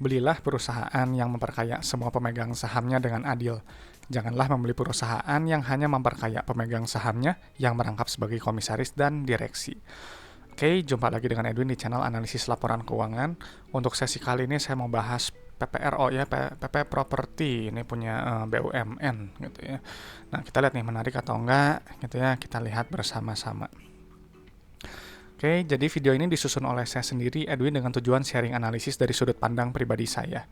Belilah perusahaan yang memperkaya semua pemegang sahamnya dengan adil. Janganlah membeli perusahaan yang hanya memperkaya pemegang sahamnya yang merangkap sebagai komisaris dan direksi. Oke, jumpa lagi dengan Edwin di channel analisis laporan keuangan. Untuk sesi kali ini saya mau bahas PPRO ya, PP Property. Ini punya BUMN gitu ya. Nah, kita lihat nih menarik atau enggak gitu ya. Kita lihat bersama-sama. Oke, jadi video ini disusun oleh saya sendiri, Edwin, dengan tujuan sharing analisis dari sudut pandang pribadi saya.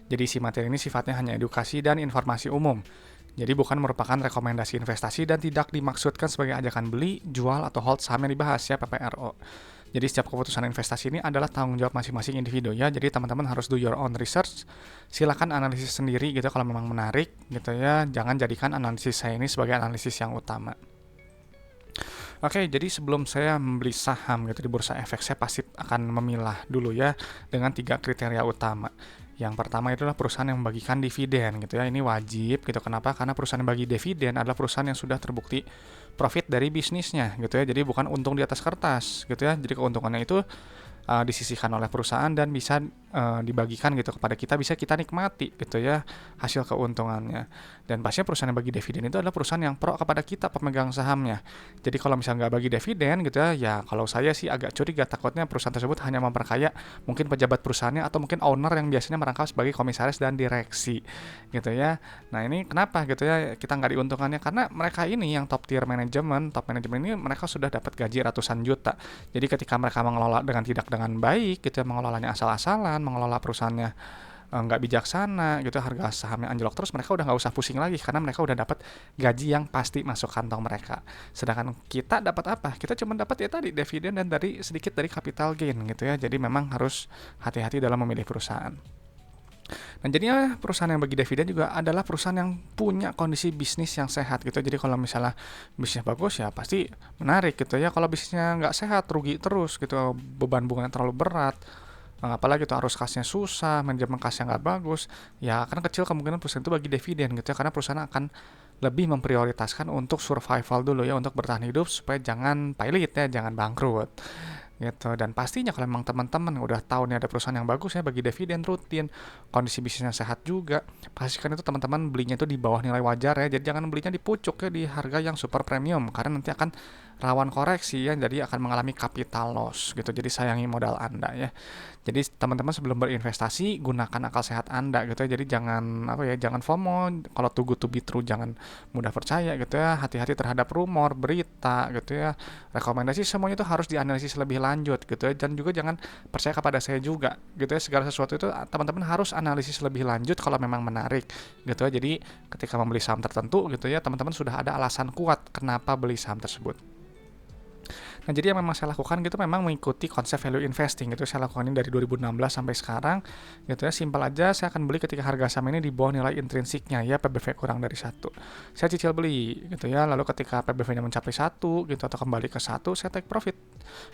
Jadi isi materi ini sifatnya hanya edukasi dan informasi umum. Jadi bukan merupakan rekomendasi investasi dan tidak dimaksudkan sebagai ajakan beli, jual, atau hold saham yang dibahas ya PPRO. Jadi setiap keputusan investasi ini adalah tanggung jawab masing-masing individu ya. Jadi teman-teman harus do your own research. Silakan analisis sendiri gitu kalau memang menarik gitu ya. Jangan jadikan analisis saya ini sebagai analisis yang utama. Oke, jadi sebelum saya membeli saham gitu di Bursa Efek, saya pasti akan memilah dulu ya dengan 3 kriteria utama. Yang pertama itu adalah perusahaan yang membagikan dividen gitu ya. Ini wajib gitu. Kenapa? Karena perusahaan yang bagi dividen adalah perusahaan yang sudah terbukti profit dari bisnisnya gitu ya. Jadi bukan untung di atas kertas gitu ya. Jadi keuntungannya itu disisihkan oleh perusahaan dan bisa dibagikan gitu kepada kita, bisa kita nikmati gitu ya hasil keuntungannya. Dan pastinya perusahaan yang bagi dividen itu adalah perusahaan yang pro kepada kita pemegang sahamnya. Jadi kalau misalnya nggak bagi dividen gitu ya kalau saya sih agak curiga, takutnya perusahaan tersebut hanya memperkaya mungkin pejabat perusahaannya atau mungkin owner yang biasanya merangkap sebagai komisaris dan direksi gitu ya. Nah ini kenapa gitu ya kita nggak diuntungkannya, karena mereka ini yang top manajemen ini mereka sudah dapat gaji ratusan juta. Jadi ketika mereka mengelola dengan baik gitu ya, mengelolanya asal-asalan, mengelola perusahaannya nggak bijaksana gitu, harga sahamnya anjlok terus, mereka udah nggak usah pusing lagi karena mereka udah dapat gaji yang pasti masuk kantong mereka. Sedangkan kita dapat apa? Kita cuma dapat ya tadi dividen dan dari sedikit dari capital gain gitu ya. Jadi memang harus hati-hati dalam memilih perusahaan. Nah, jadinya perusahaan yang bagi dividen juga adalah perusahaan yang punya kondisi bisnis yang sehat gitu. Jadi kalau misalnya bisnisnya bagus ya pasti menarik gitu ya. Kalau bisnisnya nggak sehat, rugi terus gitu, beban bunganya terlalu berat, apalagi tuh arus kasnya susah, manajemen kasnya nggak bagus, ya akan kecil kemungkinan perusahaan itu bagi dividen gitu ya. Karena perusahaan akan lebih memprioritaskan untuk survival dulu ya, untuk bertahan hidup supaya jangan pailit ya, jangan bangkrut gitu. Dan pastinya kalau memang teman-teman udah tahu nih ada perusahaan yang bagus ya bagi dividen rutin, kondisi bisnisnya sehat juga, pastikan itu teman-teman belinya itu di bawah nilai wajar ya. Jadi jangan belinya di pucuk ya, di harga yang super premium, karena nanti akan rawan koreksi ya, jadi akan mengalami capital loss gitu. Jadi sayangi modal Anda ya. Jadi teman-teman sebelum berinvestasi gunakan akal sehat Anda gitu ya. Jadi jangan jangan FOMO, kalau too good to be true jangan mudah percaya gitu ya. Hati-hati terhadap rumor, berita gitu ya. Rekomendasi semuanya itu harus dianalisis lebih lanjut gitu ya. Dan juga jangan percaya kepada saya juga gitu ya. Segala sesuatu itu teman-teman harus analisis lebih lanjut kalau memang menarik gitu ya. Jadi ketika membeli saham tertentu gitu ya, teman-teman sudah ada alasan kuat kenapa beli saham tersebut. Nah, jadi yang memang saya lakukan gitu memang mengikuti konsep value investing gitu. Saya lakukan ini dari 2016 sampai sekarang gitu ya. Simpel aja, saya akan beli ketika harga saham ini di bawah nilai intrinsiknya ya, PBV kurang dari 1. Saya cicil beli gitu ya. Lalu ketika PBV-nya mencapai 1 gitu atau kembali ke 1, saya take profit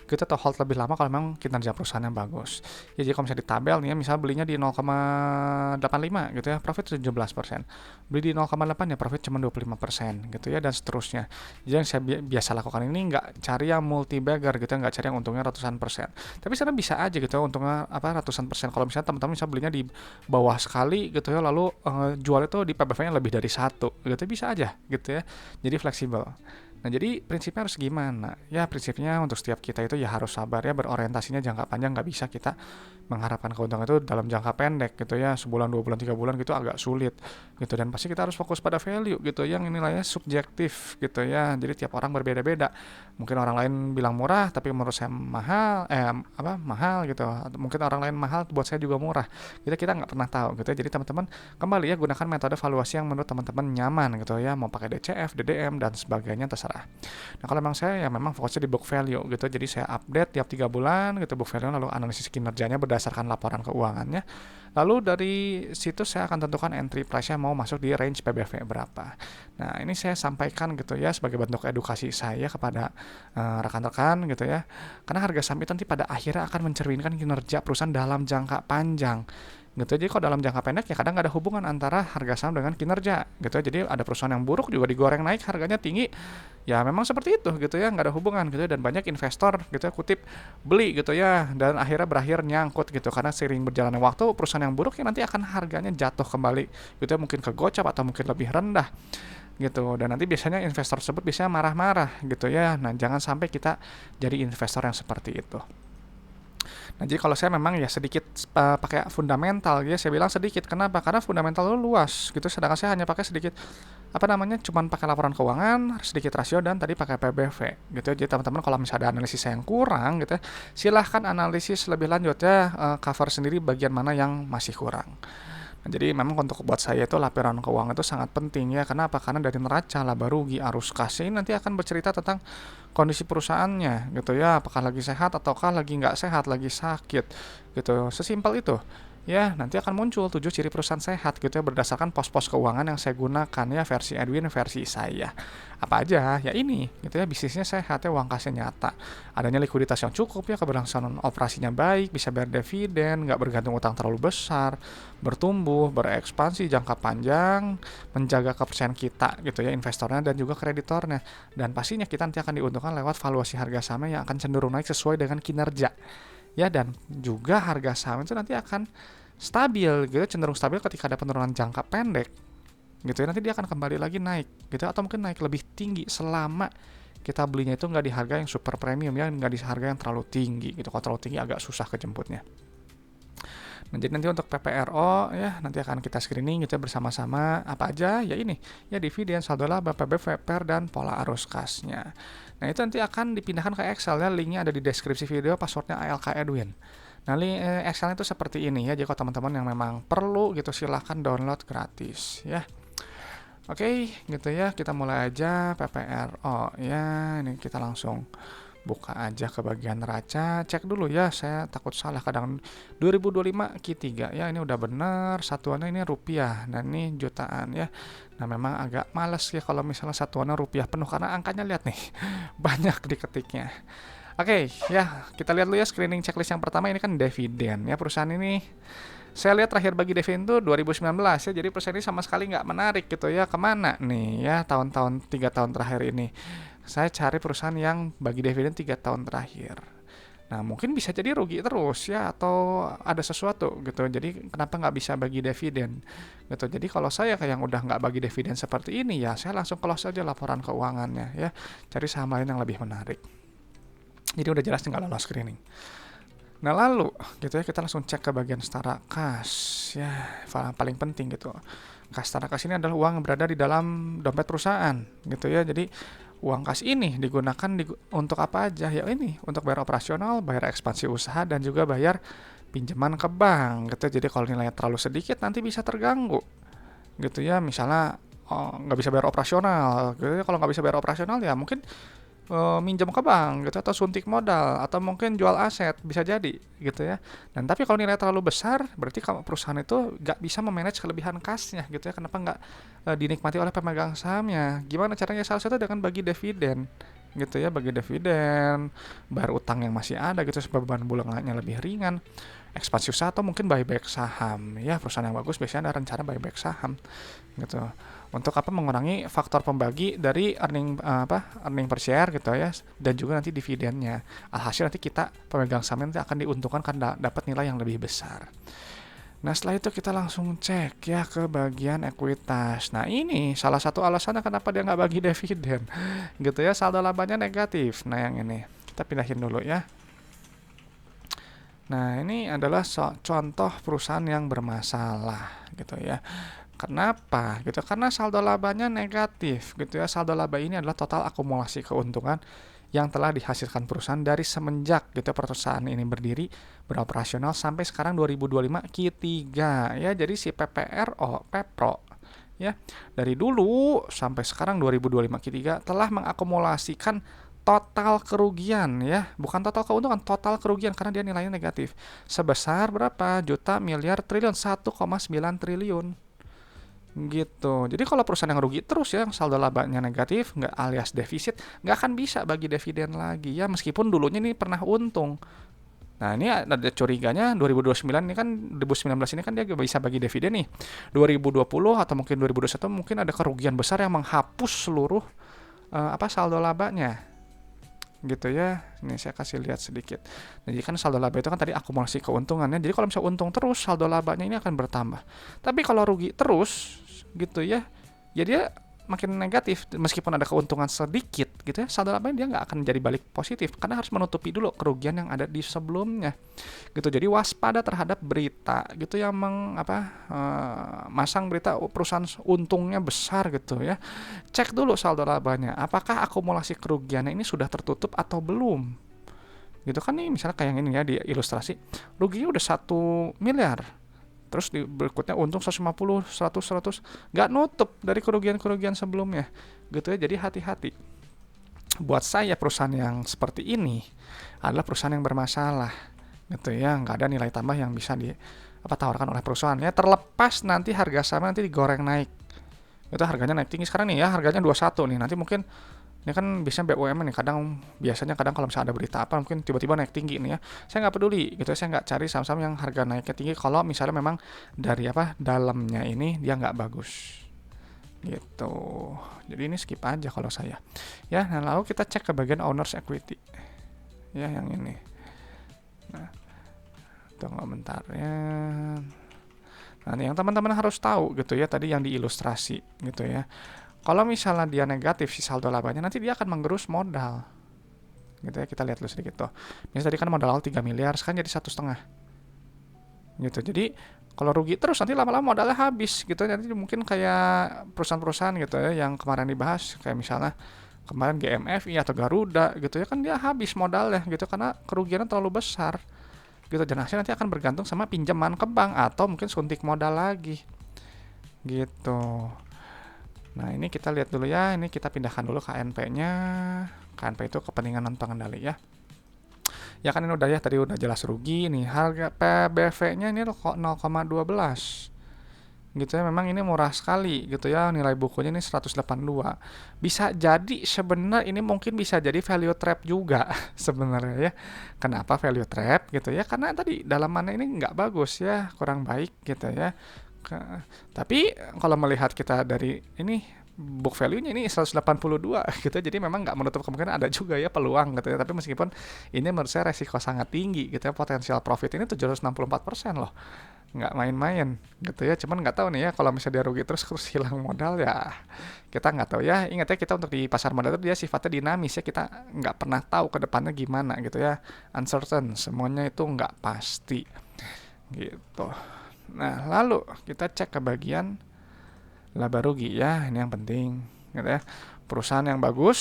gitu atau hold lebih lama kalau memang kinerja perusahaannya bagus. Ya, jadi kalau misalnya di tabel nih ya, misal belinya di 0,85 gitu ya, profit 17%. Beli di 0,8 ya profit cuma 25% gitu ya, dan seterusnya. Jadi yang saya biasa lakukan ini nggak cari yang multi bagger gitu, nggak cari yang untungnya ratusan persen. Tapi sekarang bisa aja gitu untungnya ratusan persen. Kalau misalnya teman-teman bisa belinya di bawah sekali gitu ya, lalu jual itu di PBV-nya lebih dari 1 gitu, bisa aja gitu ya. Jadi fleksibel. Nah, jadi prinsipnya harus gimana? Ya, prinsipnya untuk setiap kita itu ya harus sabar ya, berorientasinya jangka panjang. Nggak bisa kita mengharapkan keuntungan itu dalam jangka pendek gitu ya, sebulan, 2 bulan, 3 bulan gitu agak sulit gitu. Dan pasti kita harus fokus pada value gitu, yang nilainya subjektif gitu ya. Jadi tiap orang berbeda-beda. Mungkin orang lain bilang murah, tapi menurut saya mahal, mahal gitu. Mungkin orang lain mahal, buat saya juga murah. Kita nggak pernah tahu gitu. Jadi teman-teman kembali ya gunakan metode valuasi yang menurut teman-teman nyaman gitu ya. Mau pakai DCF, DDM dan sebagainya terserah. Nah, kalau memang saya ya memang fokusnya di book value gitu. Jadi saya update tiap 3 bulan gitu book value, lalu analisis kinerjanya berdasarkan laporan keuangannya. Lalu dari situ saya akan tentukan entry price-nya mau masuk di range PBV berapa. Nah, ini saya sampaikan gitu ya sebagai bentuk edukasi saya kepada rekan-rekan gitu ya. Karena harga saham itu nanti pada akhirnya akan mencerminkan kinerja perusahaan dalam jangka panjang gitu. Jadi kalau dalam jangka pendek ya kadang nggak ada hubungan antara harga saham dengan kinerja gitu. Jadi ada perusahaan yang buruk juga digoreng naik harganya tinggi, ya memang seperti itu gitu ya, nggak ada hubungan gitu. Dan banyak investor gitu ya, kutip, beli gitu ya, dan akhirnya berakhir nyangkut gitu karena seiring berjalannya waktu perusahaan yang buruk ya nanti akan harganya jatuh kembali gitu ya, mungkin ke gocap atau mungkin lebih rendah gitu. Dan nanti biasanya investor tersebut bisa marah-marah gitu ya. Nah, jangan sampai kita jadi investor yang seperti itu. Nah, jadi kalau saya memang ya sedikit pakai fundamental ya, saya bilang sedikit. Kenapa? Karena fundamental itu luas gitu, sedangkan saya hanya pakai sedikit cuman pakai laporan keuangan, sedikit rasio, dan tadi pakai PBV gitu. Jadi teman-teman kalau misalnya ada analisis yang kurang gitu ya, silahkan analisis lebih lanjut ya, cover sendiri bagian mana yang masih kurang. Nah, jadi memang untuk buat saya itu laporan keuangan itu sangat penting ya. Kenapa? Karena dari neraca, laba rugi, arus kas ini nanti akan bercerita tentang kondisi perusahaannya gitu ya. Apakah lagi sehat ataukah lagi nggak sehat, lagi sakit gitu. Sesimpel itu. Ya, nanti akan muncul 7 ciri perusahaan sehat gitu ya, berdasarkan pos-pos keuangan yang saya gunakan ya, versi Edwin, versi saya. Apa aja? Ya ini gitu ya, bisnisnya sehat ya, uang kasnya nyata. Adanya likuiditas yang cukup ya, keberlangsungan operasinya baik, bisa bayar dividen, nggak bergantung utang terlalu besar, bertumbuh, berekspansi jangka panjang, menjaga kepercayaan kita gitu ya, investornya dan juga kreditornya. Dan pastinya kita nanti akan diuntungkan lewat valuasi harga sahamnya yang akan cenderung naik sesuai dengan kinerja. Ya, dan juga harga saham itu nanti akan stabil gitu, cenderung stabil ketika ada penurunan jangka pendek gitu ya, nanti dia akan kembali lagi naik gitu, atau mungkin naik lebih tinggi selama kita belinya itu nggak di harga yang super premium ya, nggak di harga yang terlalu tinggi gitu. Kalau terlalu tinggi agak susah kejemputnya. Nah, jadi nanti untuk PPRO ya nanti akan kita screening gitu ya bersama-sama. Apa aja ya ini ya, dividen, saldo laba, PBV, PER, dan pola arus kasnya. Nah, itu nanti akan dipindahkan ke Excel ya, linknya ada di deskripsi video, passwordnya ALK Edwin. Nah, Excelnya itu seperti ini ya, jadi kalau teman-teman yang memang perlu gitu silahkan download gratis ya. Oke, gitu ya, kita mulai aja PPRO ya. Ini kita langsung buka aja ke bagian neraca, cek dulu ya, saya takut salah kadang 2025 Q3 ya, ini udah bener, satuannya ini rupiah dan ini jutaan ya. Nah, memang agak males ya kalau misalnya satuannya rupiah penuh karena angkanya lihat nih banyak diketiknya. Oke, ya kita lihat dulu ya screening checklist yang pertama, ini kan dividen ya. Perusahaan ini saya lihat terakhir bagi dividen itu 2019 ya, jadi perusahaan ini sama sekali nggak menarik gitu ya. Kemana nih ya tahun-tahun 3 tahun terakhir ini? Saya cari perusahaan yang bagi dividen 3 tahun terakhir. Nah, mungkin bisa jadi rugi terus ya, atau ada sesuatu gitu. Jadi kenapa nggak bisa bagi dividen gitu. Jadi kalau saya kayak yang udah nggak bagi dividen seperti ini ya, saya langsung close aja laporan keuangannya ya, cari saham lain yang lebih menarik. Jadi udah jelas nggak lolos screening. Nah, lalu gitu ya, kita langsung cek ke bagian setara kas ya, paling penting gitu. Kas setara kas ini adalah uang yang berada di dalam dompet perusahaan gitu ya. Jadi uang kas ini digunakan untuk apa aja ya, ini untuk bayar operasional, bayar ekspansi usaha, dan juga bayar pinjaman ke bank gitu. Jadi kalau nilainya terlalu sedikit nanti bisa terganggu gitu ya, misalnya nggak bisa bayar operasional gitu ya. Kalau nggak bisa bayar operasional ya mungkin minjam ke bank gitu, atau suntik modal, atau mungkin jual aset, bisa jadi gitu ya. Dan tapi kalau nilai terlalu besar berarti kalau perusahaan itu nggak bisa memanage kelebihan kasnya gitu ya. Kenapa nggak dinikmati oleh pemegang sahamnya? Gimana caranya? Salah satu dengan bagi dividen gitu ya, bagi dividen, bayar utang yang masih ada gitu sebab beban bulanannya lebih ringan, ekspansi usaha, atau mungkin buyback saham ya. Perusahaan yang bagus biasanya ada rencana buyback saham gitu. Untuk apa? Mengurangi faktor pembagi dari earning per share gitu ya, dan juga nanti dividennya. Alhasil nanti kita pemegang saham nanti akan diuntungkan karena dapat nilai yang lebih besar. Nah, setelah itu kita langsung cek ya ke bagian ekuitas. Nah, ini salah satu alasannya kenapa dia nggak bagi dividen gitu ya, saldo labanya negatif. Nah, yang ini kita pindahin dulu ya. Nah, ini adalah contoh perusahaan yang bermasalah gitu ya. Kenapa gitu? Karena saldo labanya negatif gitu ya. Saldo laba ini adalah total akumulasi keuntungan yang telah dihasilkan perusahaan dari semenjak gitu perusahaan ini berdiri beroperasional sampai sekarang 2025 Q3 ya. Jadi si PPRO ya, dari dulu sampai sekarang 2025 Q3 telah mengakumulasikan total kerugian ya, bukan total keuntungan, total kerugian karena dia nilainya negatif. Sebesar berapa? Juta, miliar, triliun, 1,9 triliun. Gitu. Jadi kalau perusahaan yang rugi terus ya, saldo labanya negatif, nggak alias defisit, nggak akan bisa bagi dividen lagi ya, meskipun dulunya ini pernah untung. Nah, ini ada curiganya 2029 ini kan 2019 ini kan dia bisa bagi dividen nih. 2020 atau mungkin 2021 mungkin ada kerugian besar yang menghapus seluruh saldo labanya. Gitu ya. Ini saya kasih lihat sedikit. Jadi kan saldo laba itu kan tadi akumulasi keuntungannya. Jadi kalau misalnya untung terus saldo labanya ini akan bertambah. Tapi kalau rugi terus gitu ya, ya dia makin negatif meskipun ada keuntungan sedikit gitu ya, saldo labanya dia nggak akan jadi balik positif karena harus menutupi dulu kerugian yang ada di sebelumnya gitu. Jadi waspada terhadap berita gitu yang masang berita perusahaan untungnya besar gitu ya. Cek dulu saldo labanya, apakah akumulasi kerugiannya ini sudah tertutup atau belum gitu kan. Nih misalnya kayak yang ini ya di ilustrasi, ruginya udah 1 miliar, terus di berikutnya untung 150, 100, nggak nutup dari kerugian-kerugian sebelumnya gitu ya. Jadi hati-hati. Buat saya perusahaan yang seperti ini adalah perusahaan yang bermasalah gitu ya, nggak ada nilai tambah yang bisa tawarkan oleh perusahaan ya, terlepas nanti harga saham nanti digoreng naik. Itu harganya naik tinggi sekarang nih ya, harganya 21 nih, nanti mungkin ini kan biasanya BUMN nih, biasanya kalau misalnya ada berita apa mungkin tiba-tiba naik tinggi nih ya, saya nggak peduli gitu, saya nggak cari saham-saham yang harga naiknya tinggi kalau misalnya memang dari dalamnya ini dia nggak bagus gitu. Jadi ini skip aja kalau saya ya. Nah lalu kita cek ke bagian owners equity ya, yang ini. Nah tunggu bentar ya. Nah yang teman-teman harus tahu gitu ya, tadi yang diilustrasi gitu ya, kalau misalnya dia negatif si saldo labanya, nanti dia akan menggerus modal gitu ya. Kita lihat dulu sedikit tuh. Misalnya tadi kan modal awal 3 miliar, sekarang jadi 1,5 gitu. Jadi kalau rugi terus nanti lama-lama modalnya habis gitu. Nanti mungkin kayak perusahaan-perusahaan gitu ya yang kemarin dibahas, kayak misalnya kemarin GMFI atau Garuda gitu ya, kan dia habis modalnya gitu karena kerugiannya terlalu besar gitu. Dan hasilnya nanti akan bergantung sama pinjaman ke bank atau mungkin suntik modal lagi gitu. Nah ini kita lihat dulu ya, ini kita pindahkan dulu KNP-nya. KNP itu kepentingan non pengendali ya. Ya kan ini udah ya, tadi udah jelas rugi nih. Harga PBV-nya ini 0,12 gitu ya, memang ini murah sekali gitu ya. Nilai bukunya ini 182. Bisa jadi sebenarnya ini mungkin bisa jadi value trap juga sebenarnya ya. Kenapa value trap gitu ya? Karena tadi dalamannya ini nggak bagus ya, kurang baik gitu ya. Tapi kalau melihat kita dari ini book value-nya ini 182 gitu, jadi memang nggak menutup kemungkinan ada juga ya peluang gitu ya. Tapi meskipun ini menurut saya resiko sangat tinggi gitu ya, potensial profit ini 764% loh, nggak main-main gitu ya. Cuman nggak tahu nih ya, kalau misalnya dia rugi terus hilang modal ya kita nggak tahu ya. Ingat ya, kita untuk di pasar modal itu dia sifatnya dinamis ya, kita nggak pernah tahu ke depannya gimana gitu ya, uncertain, semuanya itu nggak pasti gitu. Nah, lalu kita cek ke bagian laba rugi ya, ini yang penting gitu ya. Perusahaan yang bagus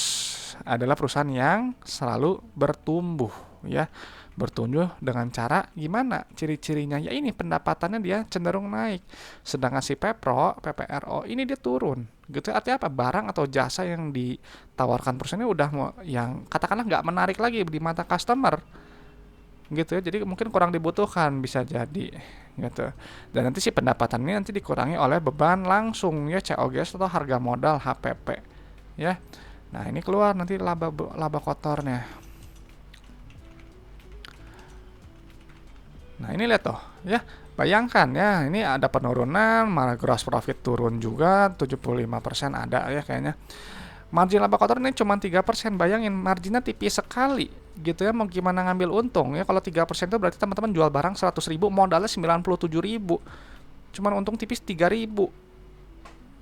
adalah perusahaan yang selalu bertumbuh ya. Bertumbuh dengan cara gimana? Ciri-cirinya ya ini, pendapatannya dia cenderung naik. Sedangkan si PPRO ini dia turun. Gitu artinya apa? Barang atau jasa yang ditawarkan perusahaan ini udah yang katakanlah nggak menarik lagi di mata customer. Gitu ya, jadi mungkin kurang dibutuhkan, bisa jadi gitu. Dan nanti si pendapatan ini nanti dikurangi oleh beban langsung ya, COGS atau harga modal HPP ya. Nah ini keluar nanti laba kotornya. Nah ini lihat toh ya, bayangkan ya, ini ada penurunan, malah gross profit turun juga 75% ada ya kayaknya. Margin laba kotor ini cuma 3%, bayangin marginnya tipis sekali gitu ya. Mau gimana ngambil untung ya, kalau 3% itu berarti teman-teman jual barang 100.000, modalnya 97.000, cuman untung tipis 3.000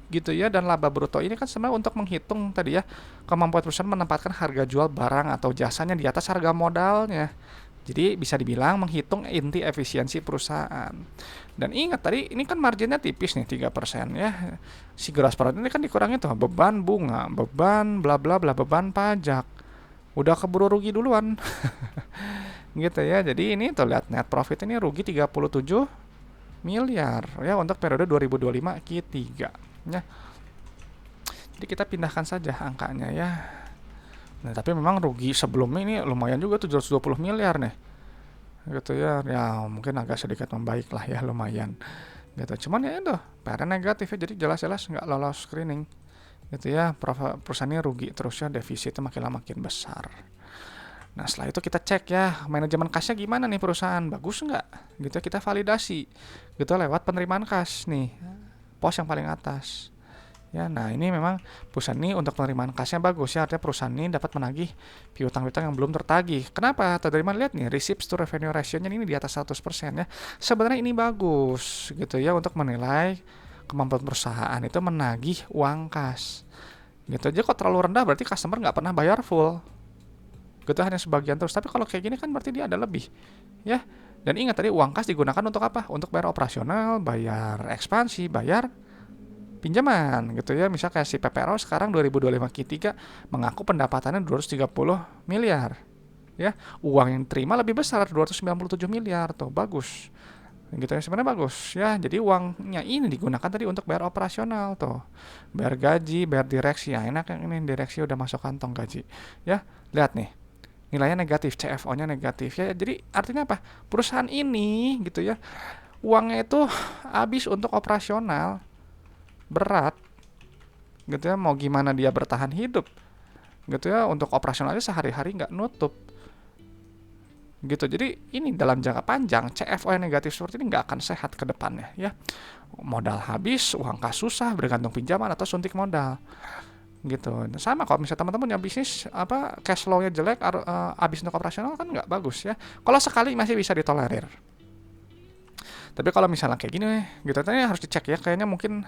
gitu ya. Dan laba bruto ini kan sebenarnya untuk menghitung tadi ya, kemampuan perusahaan menempatkan harga jual barang atau jasanya di atas harga modalnya. Jadi bisa dibilang menghitung inti efisiensi perusahaan. Dan ingat tadi ini kan marginnya tipis nih 3% ya. Si gross profit ini kan dikurangi tuh beban bunga, beban bla bla bla, beban pajak. Udah keburu rugi duluan. Gitu ya. Jadi ini tuh lihat net profit ini rugi 37 miliar ya untuk periode 2025 Q3 ya. Jadi kita pindahkan saja angkanya ya. Nah, tapi memang rugi sebelumnya ini lumayan juga, 720 miliar nih gitu ya. Ya mungkin agak sedikit membaik lah ya, lumayan gitu. Cuman ya itu PR negatif ya, jadi jelas-jelas nggak lolos screening gitu ya. Perusahaannya rugi terus ya, defisitnya makin lama makin besar. Nah, setelah itu kita cek ya, manajemen kasnya gimana nih perusahaan, bagus nggak? Gitu ya, kita validasi, gitu lewat penerimaan kas nih, pos yang paling atas. Ya, nah ini memang perusahaan ini untuk penerimaan kasnya bagus ya, artinya perusahaan ini dapat menagih piutang-piutang yang belum tertagih. Kenapa? Tadi lihat nih, receipts to revenue ratio-nya ini di atas 100% ya. Sebenarnya ini bagus gitu ya untuk menilai kemampuan perusahaan itu menagih uang kas. Gitu aja, kok terlalu rendah berarti customer nggak pernah bayar full. Gitu hanya sebagian terus. Tapi kalau kayak gini kan berarti dia ada lebih. Ya. Dan ingat tadi uang kas digunakan untuk apa? Untuk bayar operasional, bayar ekspansi, bayar pinjaman gitu ya. Misal kayak si PPRO sekarang 2025 Q3 mengaku pendapatannya 230 miliar. Ya, uang yang terima lebih besar 297 miliar tuh, bagus. Gitu ya, sebenarnya bagus ya. Jadi uangnya ini digunakan tadi untuk bayar operasional tuh. Bayar gaji, bayar direksi. Ya, enak yang ini direksi udah masuk kantong gaji. Ya, lihat nih. Nilainya negatif, CFO-nya negatif ya. Jadi artinya apa? Perusahaan ini gitu ya, uangnya itu habis untuk operasional. Berat gitu ya, mau gimana dia bertahan hidup gitu ya, untuk operasionalnya sehari-hari nggak nutup gitu. Jadi ini dalam jangka panjang CFO yang negatif seperti ini nggak akan sehat ke depannya ya. Modal habis, uang kas susah, bergantung pinjaman atau suntik modal gitu. Sama kalau misalnya teman-teman yang bisnis apa cash flow-nya jelek, habis untuk operasional kan nggak bagus ya. Kalau sekali masih bisa ditolerir, tapi kalau misalnya kayak gini gitu tadi harus dicek ya, kayaknya mungkin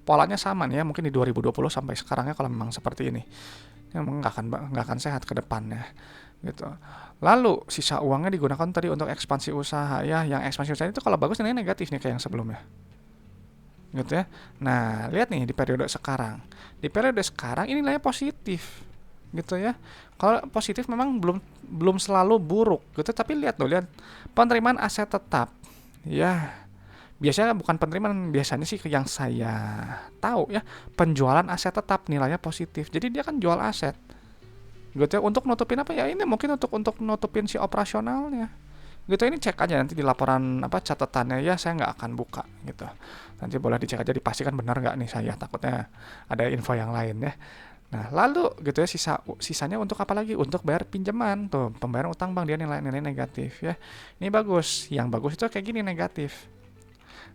polanya sama nih ya, mungkin di 2020 sampai sekarang ya, kalau memang seperti ini ya nggak akan sehat ke depannya gitu. Lalu sisa uangnya digunakan tadi untuk ekspansi usaha ya, yang ekspansi usaha itu kalau bagus nilainya negatif nih kayak yang sebelumnya gitu ya. Nah lihat nih di periode sekarang ini nilainya positif gitu ya. Kalau positif memang belum selalu buruk gitu, tapi lihat penerimaan aset tetap ya. Biasanya bukan penerimaan, biasanya sih yang saya tahu ya, penjualan aset tetap nilainya positif. Jadi dia kan jual aset. Gitu ya, untuk nutupin apa ya? Ini mungkin untuk nutupin si operasionalnya. Gitu, ini cek aja nanti di laporan apa catatannya ya, saya nggak akan buka gitu. Nanti boleh dicek aja, dipastikan benar nggak nih, saya takutnya ada info yang lain ya. Nah, lalu gitu ya, sisanya untuk apa lagi? Untuk bayar pinjaman tuh, pembayaran utang bank dia nilai negatif ya. Ini bagus. Yang bagus itu kayak gini negatif.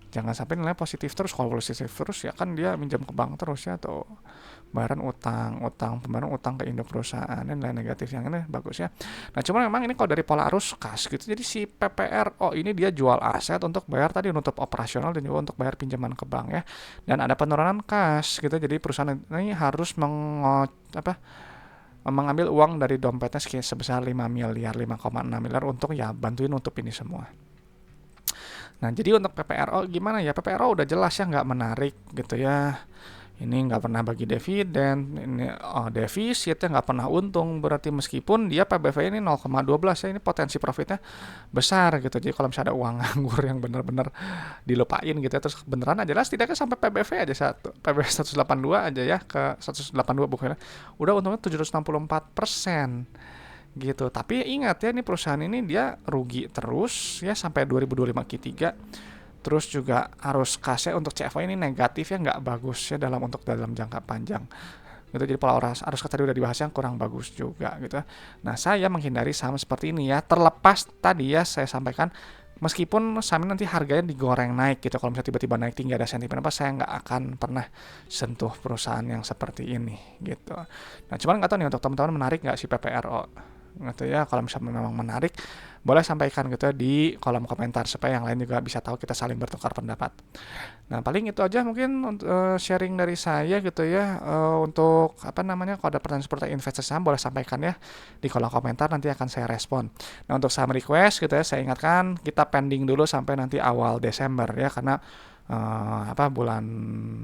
Jangan sampai nilai positif terus. Kalau positif terus ya kan dia minjam ke bank terus ya, atau pembayaran utang ke induk perusahaan, nilai negatif yang ini bagus ya. Nah cuman memang ini kalau dari pola arus kas gitu, jadi si PPRO ini dia jual aset untuk bayar tadi nutup operasional dan juga untuk bayar pinjaman ke bank ya. Dan ada penurunan kas gitu, jadi perusahaan ini harus mengambil uang dari dompetnya sebesar 5,6 miliar untuk ya bantuin nutup ini semua. Nah, jadi untuk PPRO gimana ya? PPRO udah jelas ya nggak menarik gitu ya. Ini nggak pernah bagi dividen, ini defisitnya nggak pernah untung. Berarti meskipun dia PBV ini 0,12 ya, ini potensi profitnya besar gitu. Jadi kalau misalnya ada uang nganggur yang benar-benar dilupain gitu ya, terus beneran aja lah setidaknya sampai PBV aja PBV 182 aja ya, ke 182 bukannya. Udah untungnya 764%. Gitu. Tapi ingat ya, ini perusahaan ini dia rugi terus ya sampai 2025 Q3. Terus juga arus kasnya untuk CFO ini negatif ya, nggak bagus ya dalam jangka panjang. Gitu, jadi pola arus kas tadi udah dibahas yang kurang bagus juga gitu. Nah, saya menghindari saham seperti ini ya, terlepas tadi ya saya sampaikan meskipun saham ini nanti harganya digoreng naik gitu, kalau misalnya tiba-tiba naik tinggi ada sentimen apa, saya nggak akan pernah sentuh perusahaan yang seperti ini gitu. Nah, cuman nggak tahu nih untuk teman-teman menarik nggak si PPRO gitu ya. Kalau misalnya memang menarik, boleh sampaikan gitu ya di kolom komentar supaya yang lain juga bisa tahu, kita saling bertukar pendapat. Nah, paling itu aja mungkin sharing dari saya gitu ya. Untuk kalau ada pertanyaan seperti investasi saham boleh sampaikan ya di kolom komentar, nanti akan saya respon. Nah, untuk saham request gitu ya, saya ingatkan kita pending dulu sampai nanti awal Desember ya, karena bulan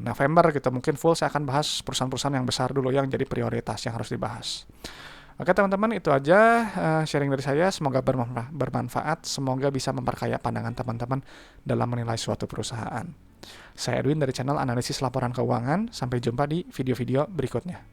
November gitu mungkin full saya akan bahas perusahaan-perusahaan yang besar dulu yang jadi prioritas yang harus dibahas. Oke teman-teman, itu aja sharing dari saya. Semoga bermanfaat, semoga bisa memperkaya pandangan teman-teman dalam menilai suatu perusahaan. Saya Edwin dari channel Analisis Laporan Keuangan. Sampai jumpa di video-video berikutnya.